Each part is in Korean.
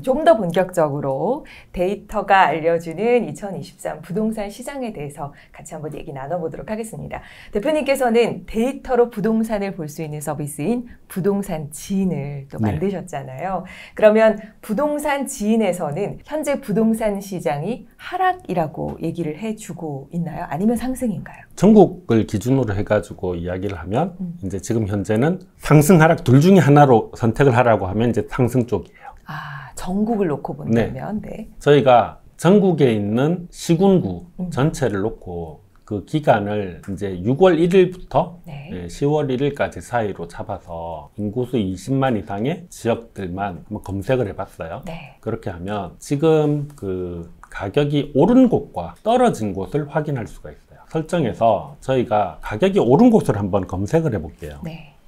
좀 더 본격적으로 데이터가 알려주는 2023 부동산 시장에 대해서 같이 한번 얘기 나눠보도록 하겠습니다. 대표님께서는 데이터로 부동산을 볼 수 있는 서비스인 부동산 지인을 또 만드셨잖아요. 그러면 부동산 지인에서는 현재 부동산 시장이 하락이라고 얘기를 해주고 있나요? 아니면 상승인가요? 전국을 기준으로 해가지고 이야기를 하면 이제 지금 현재는 상승, 하락 둘 중에 하나로 선택을 하라고 하면 이제 상승 쪽이에요. 아, 전국을 놓고 본다면? 네. 저희가 전국에 있는 시군구 전체를 놓고 그 기간을 이제 6월 1일부터 10월 1일까지 사이로 잡아서 인구수 20만 이상의 지역들만 한번 검색을 해봤어요. 그렇게 하면 지금 그 가격이 오른 곳과 떨어진 곳을 확인할 수가 있어요. 설정에서 저희가 가격이 오른 곳을 한번 검색을 해볼게요.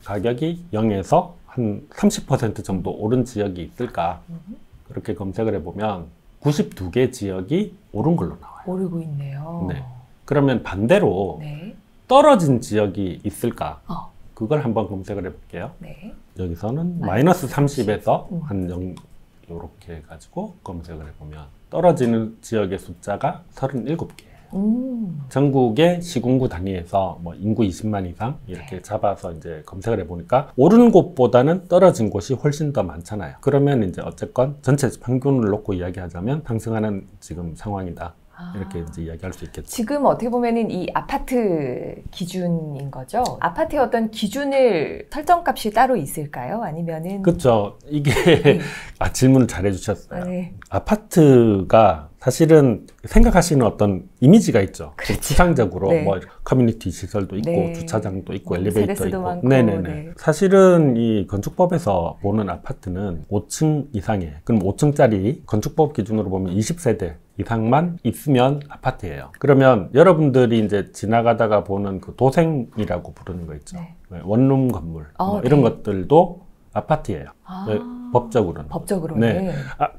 가격이 0에서 한 30% 정도 오른 지역이 있을까? 그렇게 검색을 해보면 92개 지역이 오른 걸로 나와요. 오르고 있네요. 네. 그러면 반대로 떨어진 지역이 있을까? 그걸 한번 검색을 해볼게요. 여기서는 마이너스 30에서 한 0 이렇게 해가지고 검색을 해보면 떨어지는 지역의 숫자가 37개예요. 전국의 시군구 단위에서 뭐 인구 20만 이상 이렇게 잡아서 이제 검색을 해보니까 오른 곳보다는 떨어진 곳이 훨씬 더 많잖아요. 그러면 이제 어쨌건 전체 평균을 놓고 이야기하자면 상승하는 지금 상황이다. 이렇게 이제 이야기할 수 있겠죠. 지금 어떻게 보면은 이 아파트 기준인 거죠? 아파트의 어떤 기준을 설정값이 따로 있을까요? 아니면은 그렇죠. 이게 질문을 잘 해주셨어요. 아파트가 사실은 생각하시는 어떤 이미지가 있죠. 추상적으로 뭐 커뮤니티 시설도 있고 주차장도 있고 엘리베이터 있고 많고, 사실은 이 건축법에서 보는 아파트는 5층 이상의, 그럼 5층짜리 건축법 기준으로 보면 20세대 이상만 있으면 아파트예요. 그러면 여러분들이 이제 지나가다가 보는 그 도생이라고 부르는 거 있죠. 원룸 건물 뭐 이런 것들도 아파트예요. 법적으로는. 법적으로는.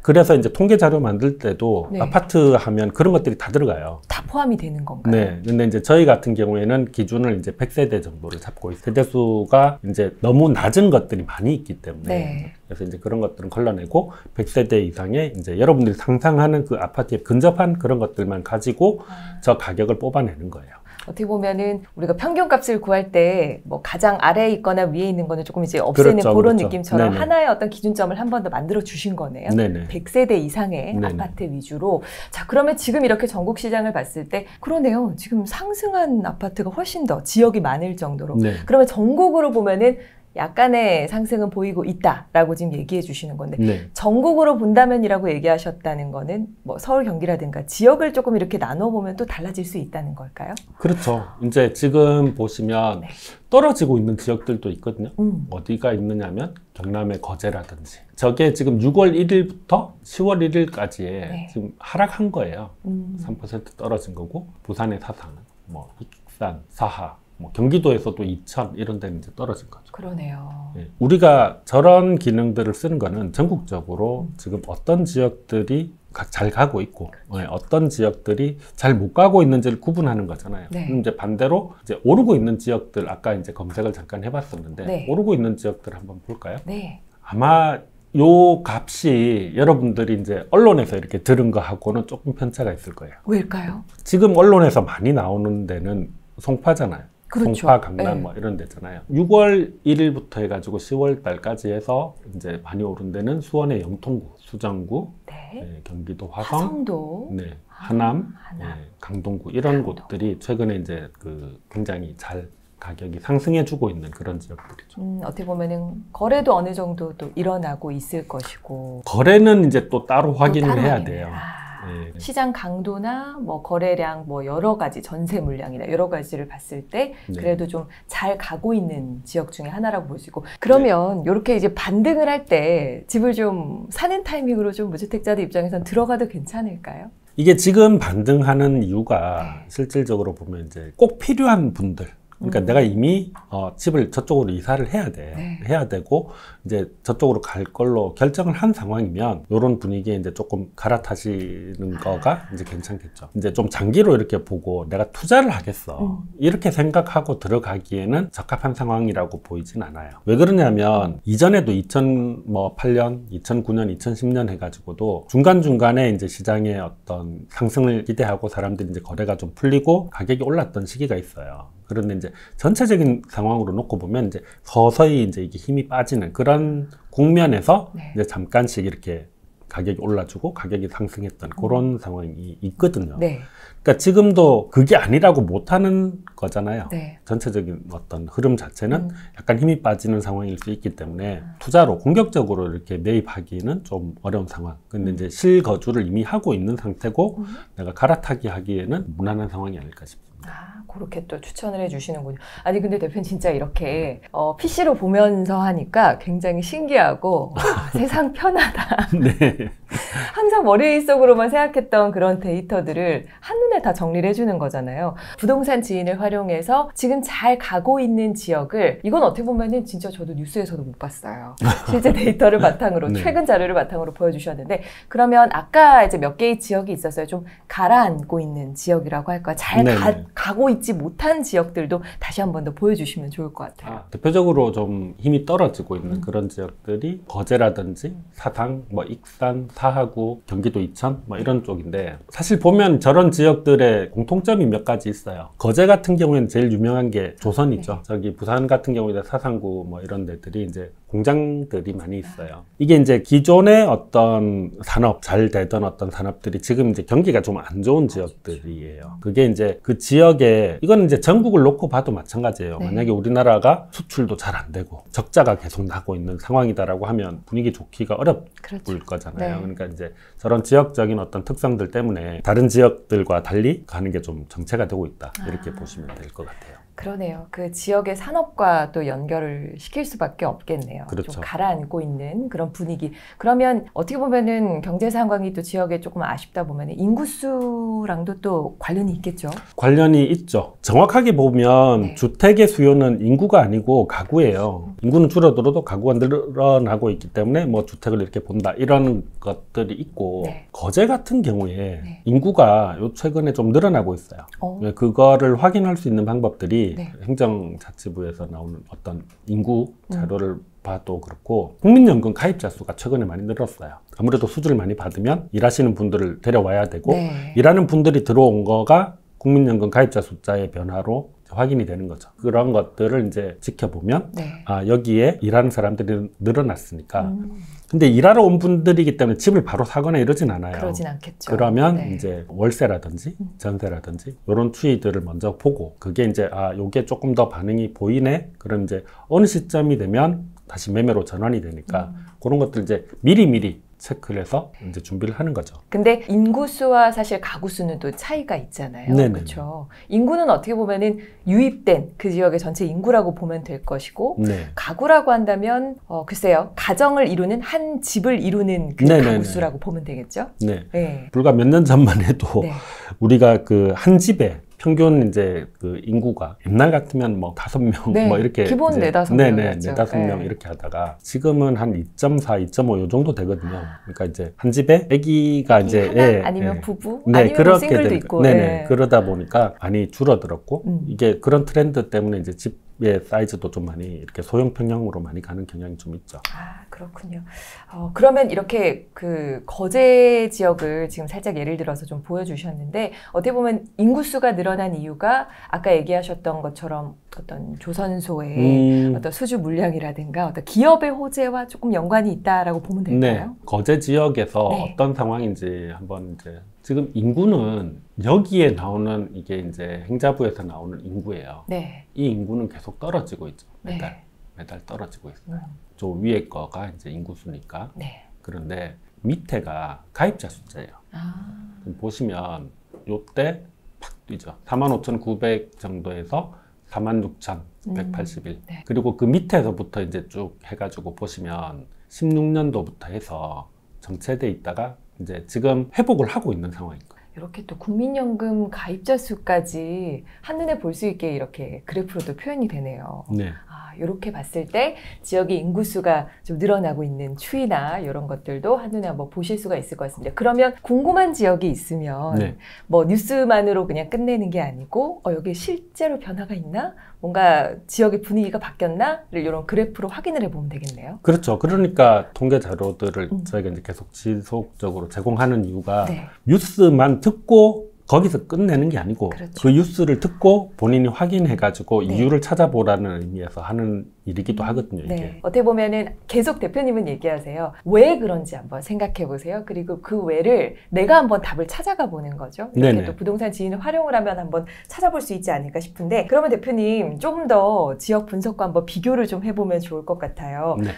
그래서 이제 통계 자료 만들 때도 아파트 하면 그런 것들이 다 들어가요. 다 포함이 되는 건가요? 네. 근데 이제 저희 같은 경우에는 기준을 이제 100세대 정도를 잡고 있어요. 세대수가 이제 너무 낮은 것들이 많이 있기 때문에. 그래서 이제 그런 것들은 걸러내고 100세대 이상의 이제 여러분들이 상상하는 그 아파트에 근접한 그런 것들만 가지고 저 가격을 뽑아내는 거예요. 어떻게 보면은 우리가 평균값을 구할 때 뭐 가장 아래에 있거나 위에 있는 거는 조금 이제 없애는 그런 느낌처럼 하나의 어떤 기준점을 한 번 더 만들어 주신 거네요. 100세대 이상의 아파트 위주로. 자, 그러면 지금 이렇게 전국 시장을 봤을 때 그러네요. 지금 상승한 아파트가 훨씬 더 지역이 많을 정도로. 그러면 전국으로 보면은 약간의 상승은 보이고 있다라고 지금 얘기해 주시는 건데 전국으로 본다면이라고 얘기하셨다는 거는 뭐 서울, 경기라든가 지역을 조금 이렇게 나눠보면 또 달라질 수 있다는 걸까요? 그렇죠. 이제 지금 보시면 떨어지고 있는 지역들도 있거든요. 어디가 있느냐면 경남의 거제라든지 저게 지금 6월 1일부터 10월 1일까지에 지금 하락한 거예요. 3% 떨어진 거고 부산의 사상, 뭐 익산, 사하 뭐 경기도에서도 이천 이런 데는 이제 떨어진 거죠. 그러네요. 우리가 저런 기능들을 쓰는 거는 전국적으로 지금 어떤 지역들이 잘 가고 있고 어떤 지역들이 잘 못 가고 있는지를 구분하는 거잖아요. 이제 반대로 이제 오르고 있는 지역들 아까 이제 검색을 잠깐 해봤었는데 오르고 있는 지역들 한번 볼까요? 아마 요 값이 여러분들이 이제 언론에서 이렇게 들은 거하고는 조금 편차가 있을 거예요. 왜일까요? 지금 언론에서 많이 나오는 데는 송파잖아요. 송파, 강남 뭐 이런 데잖아요. 6월 1일부터 해가지고 10월 달까지 해서 이제 많이 오른 데는 수원의 영통구, 수정구, 경기도 화성도, 하남, 강동구 이런 곳들이 최근에 이제 그 굉장히 잘 가격이 상승해주고 있는 그런 지역들이죠. 어떻게 보면은 거래도 어느 정도 또 일어나고 있을 것이고 거래는 이제 또 따로 확인을 해야 돼요. 시장 강도나 뭐 거래량 뭐 여러 가지 전세 물량이나 여러 가지를 봤을 때 그래도 좀 잘 가고 있는 지역 중에 하나라고 볼 수 있고 그러면 이렇게 이제 반등을 할 때 집을 좀 사는 타이밍으로 좀 무주택자들 입장에선 들어가도 괜찮을까요? 이게 지금 반등하는 이유가 실질적으로 보면 이제 꼭 필요한 분들 그러니까 내가 이미 집을 저쪽으로 이사를 해야 돼. 네. 해야 되고 이제 저쪽으로 갈 걸로 결정을 한 상황이면 이런 분위기에 이제 조금 갈아타시는 거가 이제 괜찮겠죠. 이제 좀 장기로 이렇게 보고 내가 투자를 하겠어. 이렇게 생각하고 들어가기에는 적합한 상황이라고 보이진 않아요. 왜 그러냐면 이전에도 2008년, 2009년, 2010년 해가지고도 중간중간에 이제 시장의 어떤 상승을 기대하고 사람들이 이제 거래가 좀 풀리고 가격이 올랐던 시기가 있어요. 그런데 이제 전체적인 상황으로 놓고 보면 이제 서서히 이제 이게 힘이 빠지는 그런 국면에서 네. 이제 잠깐씩 이렇게 가격이 올라주고 가격이 상승했던 그런 상황이 있거든요. 네. 그러니까 지금도 그게 아니라고 못하는 거잖아요. 네. 전체적인 어떤 흐름 자체는 약간 힘이 빠지는 상황일 수 있기 때문에 투자로 공격적으로 이렇게 매입하기는 좀 어려운 상황. 근데 이제 실거주를 이미 하고 있는 상태고 내가 갈아타기 하기에는 무난한 상황이 아닐까 싶습니다. 그렇게 또 추천을 해주시는군요. 아니 근데 대표님 진짜 이렇게 PC로 보면서 하니까 굉장히 신기하고 세상 편하다. 네. 항상 머릿속으로만 생각했던 그런 데이터들을 한눈에 다 정리를 해주는 거잖아요. 부동산 지인을 활용해서 지금 잘 가고 있는 지역을 이건 어떻게 보면은 진짜 저도 뉴스에서도 못 봤어요. 실제 데이터를 바탕으로 네. 최근 자료를 바탕으로 보여주셨는데 그러면 아까 이제 몇 개의 지역이 있었어요. 좀 가라앉고 있는 지역이라고 할까요? 잘 가고 있지 못한 지역들도 다시 한 번 더 보여주시면 좋을 것 같아요. 대표적으로 좀 힘이 떨어지고 있는 그런 지역들이 거제라든지 사당, 뭐 익산, 사하구, 경기도 이천 뭐 이런 쪽인데 사실 보면 저런 지역들의 공통점이 몇 가지 있어요. 거제 같은 경우에는 제일 유명한 게 조선이죠. 네. 저기 부산 같은 경우에 사상구 뭐 이런 데들이 이제 공장들이 많이 있어요. 이게 이제 기존의 어떤 산업, 잘 되던 어떤 산업들이 지금 이제 경기가 좀 안 좋은 지역들이에요. 그게 이제 그 지역에, 이건 이제 전국을 놓고 봐도 마찬가지예요. 네. 만약에 우리나라가 수출도 잘 안 되고 적자가 계속 나고 있는 상황이다라고 하면 분위기 좋기가 어렵을 그렇죠. 거잖아요. 네. 그러니까 이제 저런 지역적인 어떤 특성들 때문에 다른 지역들과 달리 가는 게 좀 정체가 되고 있다. 이렇게 보시면 될 것 같아요. 그러네요. 그 지역의 산업과 또 연결을 시킬 수밖에 없겠네요. 그렇죠. 좀 가라앉고 있는 그런 분위기. 그러면 어떻게 보면은 경제 상황이 또 지역에 조금 아쉽다 보면 인구수랑도 또 관련이 있겠죠? 관련이 있죠. 정확하게 보면 네. 주택의 수요는 인구가 아니고 가구예요. 인구는 줄어들어도 가구가 늘어나고 있기 때문에 뭐 주택을 이렇게 본다 이런 것들이 있고 네. 거제 같은 경우에 네. 인구가 요 최근에 좀 늘어나고 있어요. 그거를 확인할 수 있는 방법들이 네. 행정자치부에서 나오는 어떤 인구 자료를 봐도 그렇고 국민연금 가입자 수가 최근에 많이 늘었어요. 아무래도 수주를 많이 받으면 일하시는 분들을 데려와야 되고 네. 일하는 분들이 들어온 거가 국민연금 가입자 숫자의 변화로 확인이 되는 거죠. 그런 것들을 이제 지켜보면 네. 여기에 일하는 사람들이 늘어났으니까 근데 일하러 온 분들이기 때문에 집을 바로 사거나 이러진 않아요. 그러진 않겠죠. 그러면 네. 이제 월세라든지 전세라든지 이런 추이들을 먼저 보고 그게 이제 요게 조금 더 반응이 보이네. 그럼 이제 어느 시점이 되면 다시 매매로 전환이 되니까 그런 것들 이제 미리미리 체크를 해서 이제 준비를 하는 거죠. 근데 인구수와 사실 가구수는 또 차이가 있잖아요. 그렇죠. 인구는 어떻게 보면은 유입된 그 지역의 전체 인구라고 보면 될 것이고 네. 가구라고 한다면 글쎄요. 가정을 이루는 한 집을 이루는 그 가구수라고 보면 되겠죠. 네. 네. 불과 몇 년 전만 해도 네. 우리가 그 한 집에 평균 이제 그 인구가 옛날 같으면 뭐 5명 네, 뭐 이렇게 기본 4-5명 네네 4-5명 이렇게 하다가 지금은 한 2.4, 2.5 요 정도 되거든요. 그러니까 이제 한 집에 아기가 이제 아니면 부부 네, 아니면 그렇게 싱글도 있고 네네 그러다 보니까 많이 줄어들었고 이게 그런 트렌드 때문에 이제 집의 사이즈도 좀 많이 이렇게 소형 평형으로 많이 가는 경향이 좀 있죠. 그렇군요. 그러면 이렇게 그 거제 지역을 지금 살짝 예를 들어서 좀 보여주셨는데 어떻게 보면 인구수가 늘어난 이유가 아까 얘기하셨던 것처럼 어떤 조선소의 어떤 수주 물량이라든가 어떤 기업의 호재와 조금 연관이 있다라고 보면 될까요? 네. 거제 지역에서 네. 어떤 상황인지 한번 이제 지금 인구는 여기에 나오는 이게 이제 행자부에서 나오는 인구예요. 네. 이 인구는 계속 떨어지고 있죠. 매달 떨어지고 있어요. 저 위에 거가 이제 인구수니까. 네. 그런데 밑에가 가입자 숫자예요. 보시면 요때 팍 뛰죠. 45,900 정도에서 46,181. 네. 그리고 그 밑에서부터 이제 쭉 해가지고 보시면 16년도부터 해서 정체돼 있다가 이제 지금 회복을 하고 있는 상황인 거예요. 이렇게 또 국민연금 가입자 수까지 한눈에 볼 수 있게 이렇게 그래프로도 표현이 되네요. 네. 이렇게 봤을 때 지역의 인구수가 좀 늘어나고 있는 추이나 이런 것들도 한눈에 한번 보실 수가 있을 것 같습니다. 그러면 궁금한 지역이 있으면 네. 뭐 뉴스만으로 그냥 끝내는 게 아니고 여기 실제로 변화가 있나? 뭔가 지역의 분위기가 바뀌었나?를 이런 그래프로 확인을 해보면 되겠네요. 그렇죠. 그러니까 통계 자료들을 저희가 이제 계속 지속적으로 제공하는 이유가 네. 뉴스만 듣고 거기서 끝내는 게 아니고 그렇죠. 그 뉴스를 듣고 본인이 확인해가지고 네. 이유를 찾아보라는 의미에서 하는 일이기도 하거든요. 이게. 네. 어떻게 보면은 계속 대표님은 얘기하세요. 왜 그런지 한번 생각해 보세요. 그리고 그 왜를 내가 한번 답을 찾아가 보는 거죠. 이렇게 네네. 또 부동산 지인을 활용을 하면 한번 찾아볼 수 있지 않을까 싶은데 그러면 대표님 조금 더 지역 분석과 한번 비교를 좀 해보면 좋을 것 같아요. 네.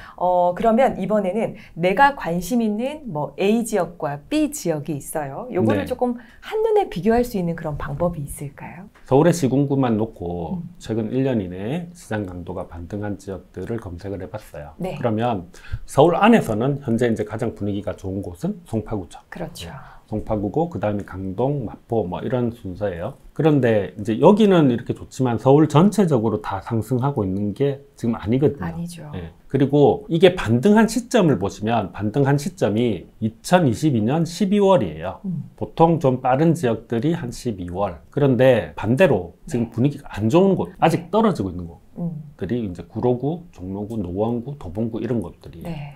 그러면 이번에는 내가 관심 있는 뭐 A 지역과 B 지역이 있어요. 요거를 네. 조금 한눈에 비교할 수 있는 그런 방법이 있을까요? 서울의 시군구만 놓고 최근 1년 이내에 시장 강도가 반등한 지역들을 검색을 해봤어요. 네. 그러면 서울 안에서는 현재 이제 가장 분위기가 좋은 곳은 송파구죠. 그렇죠. 네. 송파구고 그 다음에 강동, 마포 뭐 이런 순서예요. 그런데 이제 여기는 이렇게 좋지만 서울 전체적으로 다 상승하고 있는 게 지금 아니거든요. 아니죠. 네. 그리고 이게 반등한 시점을 보시면 반등한 시점이 2022년 12월이에요. 보통 좀 빠른 지역들이 한 12월. 그런데 반대로 지금 분위기가 안 좋은 곳, 아직 떨어지고 있는 곳들이 이제 구로구, 종로구, 노원구, 도봉구 이런 곳들이. 네.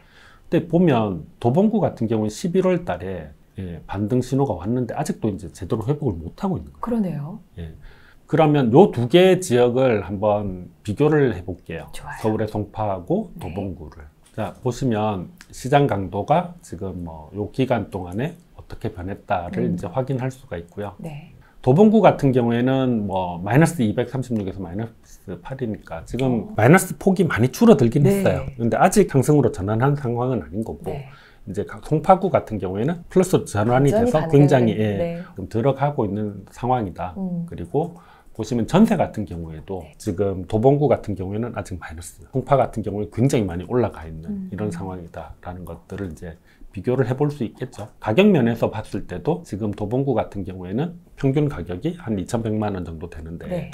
근데 보면 도봉구 같은 경우는 11월 달에 반등 신호가 왔는데 아직도 이제 제대로 회복을 못 하고 있는 거예요. 그러네요. 예. 그러면 요 두 개의 지역을 한번 비교를 해볼게요. 좋아요. 서울의 송파하고 네. 도봉구를. 자, 보시면 시장 강도가 지금 뭐 요 기간 동안에 어떻게 변했다를 이제 확인할 수가 있고요. 네. 도봉구 같은 경우에는 뭐 마이너스 236에서 마이너스 8이니까 지금 마이너스 폭이 많이 줄어들긴 네. 했어요. 근데 아직 상승으로 전환한 상황은 아닌 거고. 네. 이제 송파구 같은 경우에는 플러스 전환이 돼서 굉장히 좀 들어가고 있는 상황이다. 그리고 보시면 전세 같은 경우에도 지금 도봉구 같은 경우에는 아직 마이너스, 송파 같은 경우에 굉장히 많이 올라가 있는 이런 상황이다라는 것들을 이제 비교를 해볼 수 있겠죠. 가격 면에서 봤을 때도 지금 도봉구 같은 경우에는 평균 가격이 한 2,100만 원 정도 되는데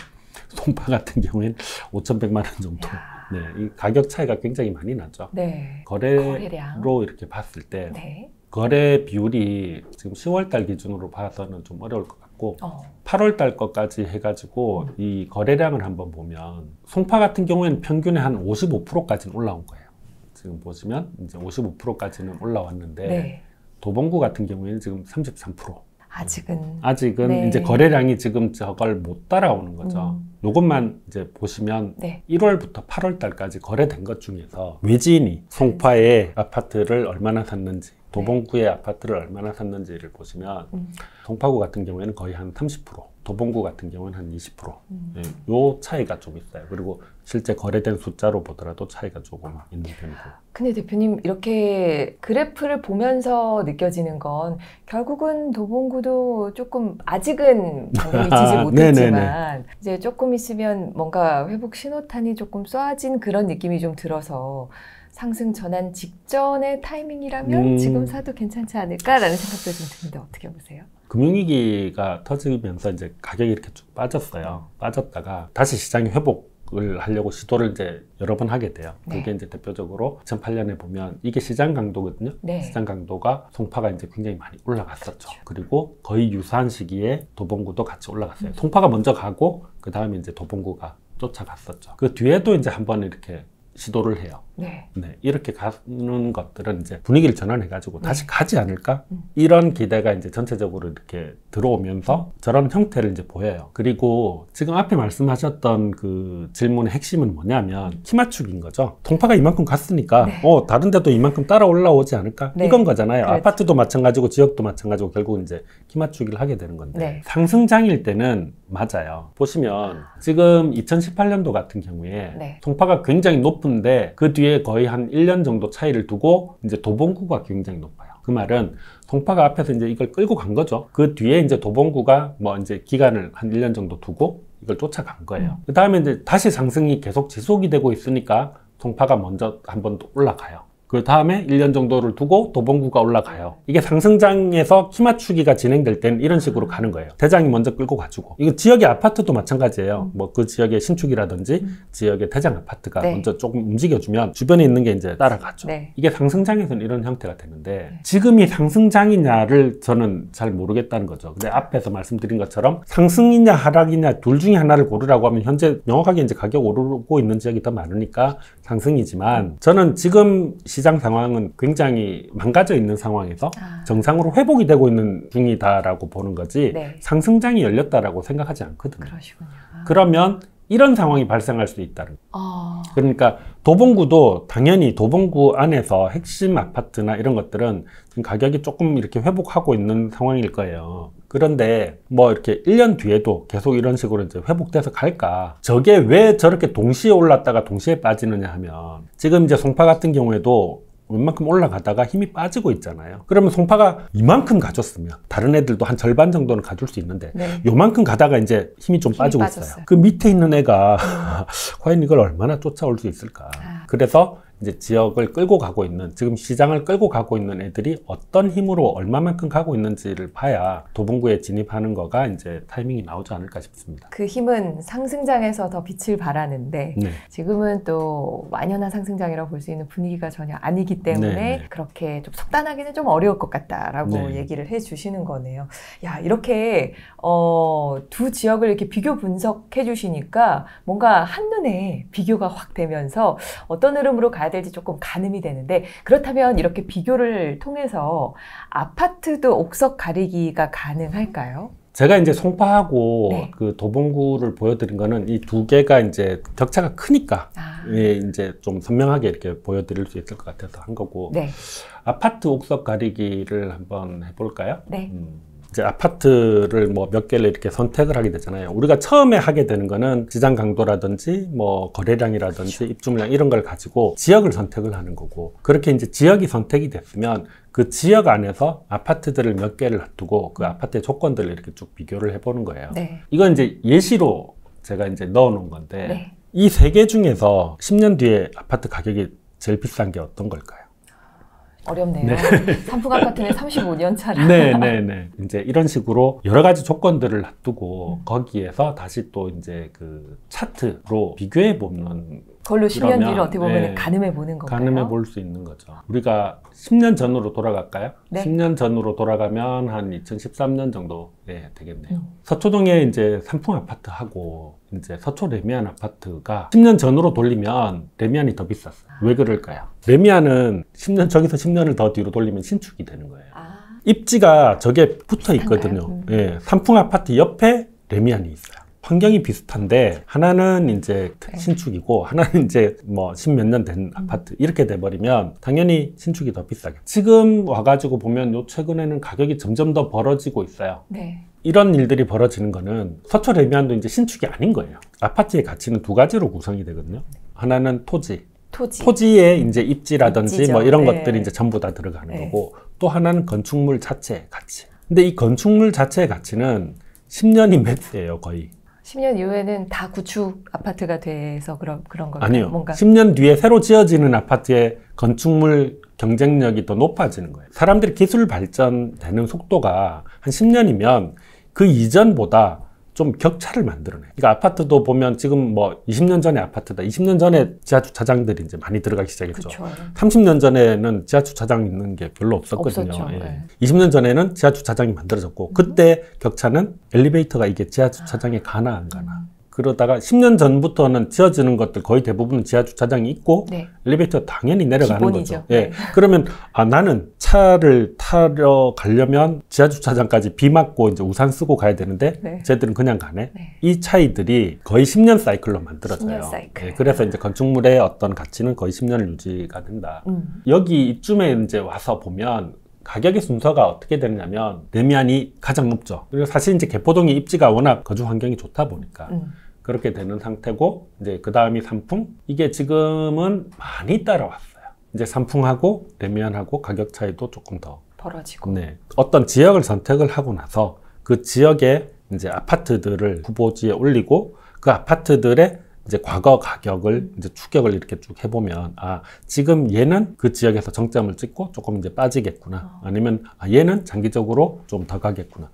송파 같은 경우에는 5,100만 원 정도. 네, 이 가격 차이가 굉장히 많이 나죠. 네. 거래로 이렇게 봤을 때 거래 비율이 지금 10월달 기준으로 봐서는 좀 어려울 것 같고 8월달 것까지 해가지고 이 거래량을 한번 보면 송파 같은 경우에는 평균에 한 55%까지는 올라온 거예요. 지금 보시면 이제 55%까지는 올라왔는데 도봉구 같은 경우에는 지금 33%. 아직은 이제 거래량이 지금 저걸 못 따라오는 거죠. 요것만 이제 보시면 1월부터 8월 달까지 거래된 것 중에서 외지인이 송파의 아파트를 얼마나 샀는지, 도봉구의 아파트를 얼마나 샀는지를 보시면 송파구 같은 경우에는 거의 한 30%, 도봉구 같은 경우는 한 20%. 네, 요 차이가 좀 있어요. 그리고 실제 거래된 숫자로 보더라도 차이가 조금 있는 편이고. 근데 대표님 이렇게 그래프를 보면서 느껴지는 건 결국은 도봉구도 조금 아직은 방금 미치지 못했지만 이제 조금 있으면 뭔가 회복 신호탄이 조금 쏘아진 그런 느낌이 좀 들어서 상승 전환 직전의 타이밍이라면 지금 사도 괜찮지 않을까라는 생각도 좀 드는데 어떻게 보세요? 금융위기가 터지면서 이제 가격이 이렇게 쭉 빠졌어요. 빠졌다가 다시 시장이 회복을 하려고 시도를 이제 여러 번 하게 돼요. 그게 이제 대표적으로 2008년에 보면 이게 시장 강도거든요. 시장 강도가 송파가 이제 굉장히 많이 올라갔었죠. 그리고 거의 유사한 시기에 도봉구도 같이 올라갔어요. 송파가 먼저 가고 그 다음에 이제 도봉구가 쫓아갔었죠. 그 뒤에도 이제 한번 이렇게 시도를 해요. 이렇게 가는 것들은 이제 분위기를 전환해가지고 다시 가지 않을까? 이런 기대가 이제 전체적으로 이렇게 들어오면서 저런 형태를 이제 보여요. 그리고 지금 앞에 말씀하셨던 그 질문의 핵심은 뭐냐면 키 맞추기인 거죠. 송파가 이만큼 갔으니까 다른 데도 이만큼 따라 올라오지 않을까? 이건 거잖아요. 그렇죠. 아파트도 마찬가지고 지역도 마찬가지고 결국 이제 키 맞추기를 하게 되는 건데 상승장일 때는 맞아요. 보시면 지금 2018년도 같은 경우에 송파가 굉장히 높은데 그 뒤에 거의 한 1년 정도 차이를 두고 이제 도봉구가 굉장히 높아요. 그 말은 송파가 앞에서 이제 이걸 끌고 간 거죠. 그 뒤에 이제 도봉구가 뭐 이제 기간을 한 1년 정도 두고 이걸 쫓아간 거예요. 그 다음에 이제 다시 상승이 계속 지속이 되고 있으니까 송파가 먼저 한 번 더 올라가요. 그 다음에 1년 정도를 두고 도봉구가 올라가요. 이게 상승장에서 키 맞추기가 진행될 때는 이런 식으로 가는 거예요. 대장이 먼저 끌고 가지고. 이거 지역의 아파트도 마찬가지예요. 뭐 그 지역의 신축이라든지 지역의 대장 아파트가 네. 먼저 조금 움직여주면 주변에 있는 게 이제 따라가죠. 네. 이게 상승장에서는 이런 형태가 되는데 지금이 상승장이냐를 저는 잘 모르겠다는 거죠. 근데 앞에서 말씀드린 것처럼 상승이냐 하락이냐 둘 중에 하나를 고르라고 하면 현재 명확하게 이제 가격 오르고 있는 지역이 더 많으니까 상승이지만 저는 지금 시장 상황은 굉장히 망가져 있는 상황에서 정상으로 회복이 되고 있는 중이다라고 보는 거지 네. 상승장이 열렸다라고 생각하지 않거든요. 그러시군요. 그러면 이런 상황이 발생할 수 있다는 거예요. 그러니까 도봉구도 당연히 도봉구 안에서 핵심 아파트나 이런 것들은 지금 가격이 조금 이렇게 회복하고 있는 상황일 거예요. 그런데 뭐 이렇게 1년 뒤에도 계속 이런 식으로 이제 회복돼서 갈까? 저게 왜 저렇게 동시에 올랐다가 동시에 빠지느냐 하면 지금 이제 송파 같은 경우에도 웬만큼 올라가다가 힘이 빠지고 있잖아요. 그러면 송파가 이만큼 가졌으면 다른 애들도 한 절반 정도는 가줄 수 있는데 네. 요만큼 가다가 이제 힘이 좀 빠지고 있어요. 그 밑에 있는 애가 과연 이걸 얼마나 쫓아올 수 있을까. 그래서 이제 지역을 끌고 가고 있는, 지금 시장을 끌고 가고 있는 애들이 어떤 힘으로 얼마만큼 가고 있는지를 봐야 도봉구에 진입하는 거가 이제 타이밍이 나오지 않을까 싶습니다. 그 힘은 상승장에서 더 빛을 발하는데 네. 지금은 또 완연한 상승장이라고 볼 수 있는 분위기가 전혀 아니기 때문에 네. 그렇게 좀 속단하기는 좀 어려울 것 같다라고 네. 얘기를 해주시는 거네요. 야, 이렇게 두 지역을 이렇게 비교 분석해 주시니까 뭔가 한눈에 비교가 확 되면서 어떤 흐름으로 가야 될지 조금 가늠이 되는데, 그렇다면 이렇게 비교를 통해서 아파트도 옥석 가리기가 가능할까요? 제가 이제 송파하고 네. 그 도봉구를 보여드린 거는 이 두 개가 이제 격차가 크니까 예, 이제 좀 선명하게 이렇게 보여드릴 수 있을 것 같아서 한 거고. 네. 아파트 옥석 가리기를 한번 해볼까요? 네. 이제 아파트를 뭐 몇 개를 이렇게 선택을 하게 되잖아요. 우리가 처음에 하게 되는 거는 시장 강도라든지 뭐 거래량이라든지 그렇죠. 입주물량 이런 걸 가지고 지역을 선택을 하는 거고, 그렇게 이제 지역이 선택이 됐으면 그 지역 안에서 아파트들을 몇 개를 놔두고 그 아파트의 조건들을 이렇게 쭉 비교를 해보는 거예요. 네. 이건 이제 예시로 제가 이제 넣어 놓은 건데 네. 이 세 개 중에서 10년 뒤에 아파트 가격이 제일 비싼 게 어떤 걸까요? 어렵네요. 네. 삼풍 아파트는 35년 차라. 네네네. 이제 이런 식으로 여러 가지 조건들을 놔두고 거기에서 다시 또 이제 그 차트로 비교해 보는 그걸로 10년 뒤를 어떻게 보면 네, 가늠해 보는 건가요? 가늠해 볼 수 있는 거죠. 우리가 10년 전으로 돌아갈까요? 네. 10년 전으로 돌아가면 한 2013년 정도 되겠네요. 서초동에 이제 삼풍 아파트하고 이제 서초 레미안 아파트가 10년 전으로 돌리면 레미안이 더 비쌌어요. 왜 그럴까요? 레미안은 10년, 저기서 10년을 더 뒤로 돌리면 신축이 되는 거예요. 입지가 저게 붙어 있거든요. 예, 삼풍 아파트 옆에 레미안이 있어요. 환경이 비슷한데 하나는 이제 신축이고 하나는 이제 뭐 10몇 년 된 아파트 이렇게 돼버리면 당연히 신축이 더 비싸겠죠. 지금 와가지고 보면 요 최근에는 가격이 점점 더 벌어지고 있어요. 네. 이런 일들이 벌어지는 거는 서초 레미안도 이제 신축이 아닌 거예요. 아파트의 가치는 두 가지로 구성이 되거든요. 하나는 토지의 이제 입지라든지 입지죠. 뭐 이런 네. 것들이 이제 전부 다 들어가는 네. 거고, 또 하나는 건축물 자체의 가치. 근데 이 건축물 자체의 가치는 10년이 맥스예요, 거의. 10년 이후에는 다 구축 아파트가 돼서 그런 건가요? 아니요. 뭔가 10년 뒤에 새로 지어지는 아파트의 건축물 경쟁력이 더 높아지는 거예요. 사람들이 기술 발전되는 속도가 한 10년이면 그 이전보다 좀 격차를 만들어내. 그러니까 아파트도 보면 지금 뭐 20년 전에 아파트다. 20년 전에 지하주차장들이 이제 많이 들어가기 시작했죠. 그쵸. 30년 전에는 지하주차장 있는 게 별로 없었거든요. 없었죠. 예. 네. 20년 전에는 지하주차장이 만들어졌고 그때 격차는 엘리베이터가 이게 지하주차장에 가나 안 가나. 그러다가 10년 전부터는 지어지는 것들 거의 대부분 지하주차장이 있고 네. 엘리베이터 당연히 내려가는 기본이죠. 거죠. 예. 그러면 나는 차를 타러 가려면 지하주차장까지 비 맞고 이제 우산 쓰고 가야 되는데 네. 쟤들은 그냥 가네. 네. 이 차이들이 거의 10년 사이클로 만들어져요. 10년 사이클. 예. 그래서 이제 건축물의 어떤 가치는 거의 10년을 유지가 된다. 여기 이쯤에 이제 와서 보면 가격의 순서가 어떻게 되느냐면 레미안이 가장 높죠. 그리고 사실 이제 개포동이 입지가 워낙 거주 환경이 좋다 보니까 그렇게 되는 상태고, 이제 그 다음이 삼풍. 이게 지금은 많이 따라왔어요. 이제 삼풍하고 레미안하고 가격 차이도 조금 더 벌어지고. 네. 어떤 지역을 선택을 하고 나서 그 지역에 이제 아파트들을 후보지에 올리고 그 아파트들의 이제 과거 가격을 이제 추격을 이렇게 쭉 해보면 아, 지금 얘는 그 지역에서 정점을 찍고 조금 이제 빠지겠구나. 아니면 아, 얘는 장기적으로 좀 더 가겠구나.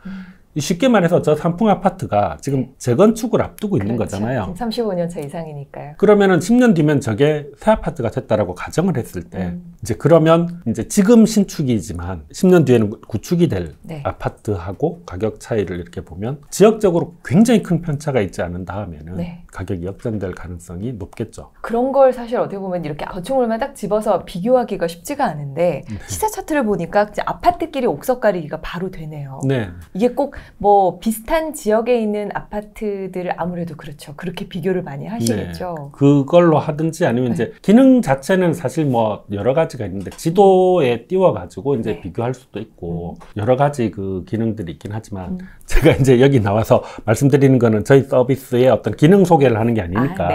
쉽게 말해서 저 삼풍 아파트가 지금 재건축을 앞두고 있는 거잖아요. 35년 차 이상이니까요. 그러면은 10년 뒤면 저게 새 아파트가 됐다라고 가정을 했을 때 이제 그러면 이제 지금 신축이지만 10년 뒤에는 구축이 될 아파트하고 가격 차이를 이렇게 보면 지역적으로 굉장히 큰 편차가 있지 않은 다음에는 가격이 역전될 가능성이 높겠죠. 그런 걸 사실 어떻게 보면 이렇게 건축물만 딱 집어서 비교하기가 쉽지가 않은데 시세 차트를 보니까 이제 아파트끼리 옥석 가리기가 바로 되네요. 네. 이게 꼭 뭐 비슷한 지역에 있는 아파트들을 아무래도 그렇죠. 그렇게 비교를 많이 하시겠죠. 네. 그걸로 하든지 아니면 이제 기능 자체는 사실 뭐 여러 가지가 있는데 지도에 띄워가지고 이제 비교할 수도 있고 여러 가지 그 기능들이 있긴 하지만 제가 이제 여기 나와서 말씀드리는 거는 저희 서비스의 어떤 기능 소개를 하는 게 아니니까.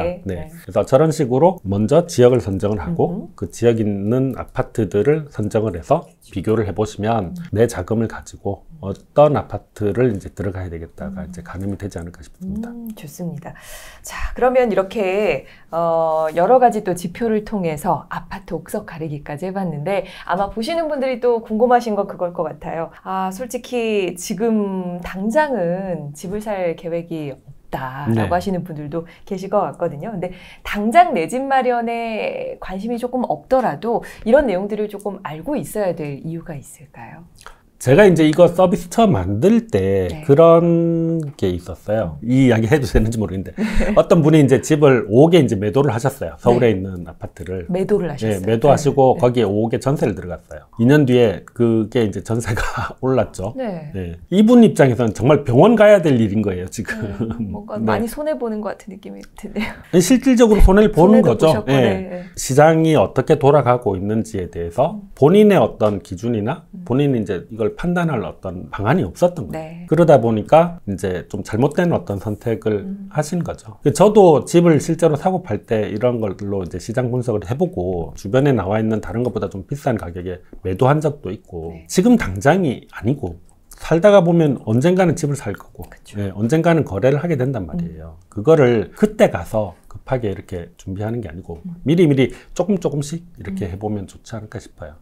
그래서 저런 식으로 먼저 지역을 선정을 하고 그 지역에 있는 아파트들을 선정을 해서 비교를 해보시면 내 자금을 가지고 어떤 아파트를 이제 들어가야 되겠다가 이제 가늠이 되지 않을까 싶습니다. 좋습니다. 자, 그러면 이렇게 여러 가지 또 지표를 통해서 아파트 옥석 가리기까지 해봤는데 아마 보시는 분들이 또 궁금하신 건 그걸 것 같아요. 아, 솔직히 지금 당장은 집을 살 계획이 라고 하시는 분들도 계실 것 같거든요. 근데 당장 내 집 마련에 관심이 조금 없더라도 이런 내용들을 조금 알고 있어야 될 이유가 있을까요? 제가 이제 이거 서비스 처음 만들 때 그런 게 있었어요. 이 이야기 해도 되는지 모르겠는데 어떤 분이 이제 집을 5억에 이제 매도를 하셨어요. 서울에 있는 아파트를. 매도를 하셨어요. 네, 매도하시고 거기에 5억에 전세를 들어갔어요. 2년 뒤에 그게 이제 전세가 올랐죠. 네. 이분 입장에서는 정말 병원 가야 될 일인 거예요, 지금. 뭔가 많이 손해보는 것 같은 느낌이 드네요. 실질적으로 손해를 보는 거죠. 시장이 어떻게 돌아가고 있는지에 대해서 본인의 어떤 기준이나 본인이 이제 이걸 판단할 어떤 방안이 없었던 거예요. 그러다 보니까 이제 좀 잘못된 어떤 선택을 하신 거죠. 저도 집을 실제로 사고 팔 때 이런 걸로 이제 시장 분석을 해보고 주변에 나와 있는 다른 것보다 좀 비싼 가격에 매도한 적도 있고 지금 당장이 아니고 살다가 보면 언젠가는 집을 살 거고 언젠가는 거래를 하게 된단 말이에요. 그거를 그때 가서 급하게 이렇게 준비하는 게 아니고 미리미리 조금씩 이렇게 해보면 좋지 않을까 싶어요.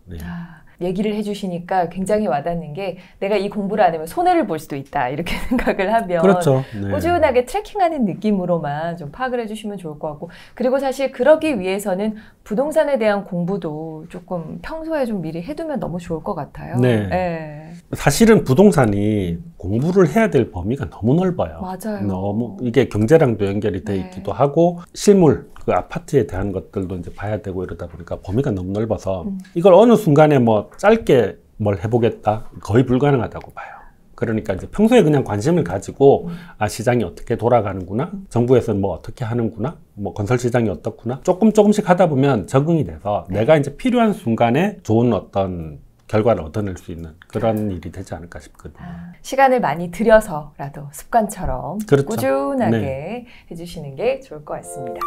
얘기를 해주시니까 굉장히 와닿는 게 내가 이 공부를 안 하면 손해를 볼 수도 있다 이렇게 생각을 하면 그렇죠. 꾸준하게 트래킹하는 느낌으로만 좀 파악을 해주시면 좋을 것 같고 그리고 사실 그러기 위해서는 부동산에 대한 공부도 조금 평소에 좀 미리 해두면 너무 좋을 것 같아요. 사실은 부동산이 공부를 해야 될 범위가 너무 넓어요. 맞아요. 너무 이게 경제랑도 연결이 돼 있기도 하고 실물 그 아파트에 대한 것들도 이제 봐야 되고 이러다 보니까 범위가 너무 넓어서 이걸 어느 순간에 뭐 짧게 뭘 해보겠다 거의 불가능하다고 봐요. 그러니까 이제 평소에 그냥 관심을 가지고 아 시장이 어떻게 돌아가는구나, 정부에서는 뭐 어떻게 하는구나, 뭐 건설 시장이 어떻구나 조금씩 하다 보면 적응이 돼서 내가 이제 필요한 순간에 좋은 어떤 결과를 얻어낼 수 있는 그런 일이 되지 않을까 싶거든요. 시간을 많이 들여서라도 습관처럼 꾸준하게 해주시는 게 좋을 것 같습니다.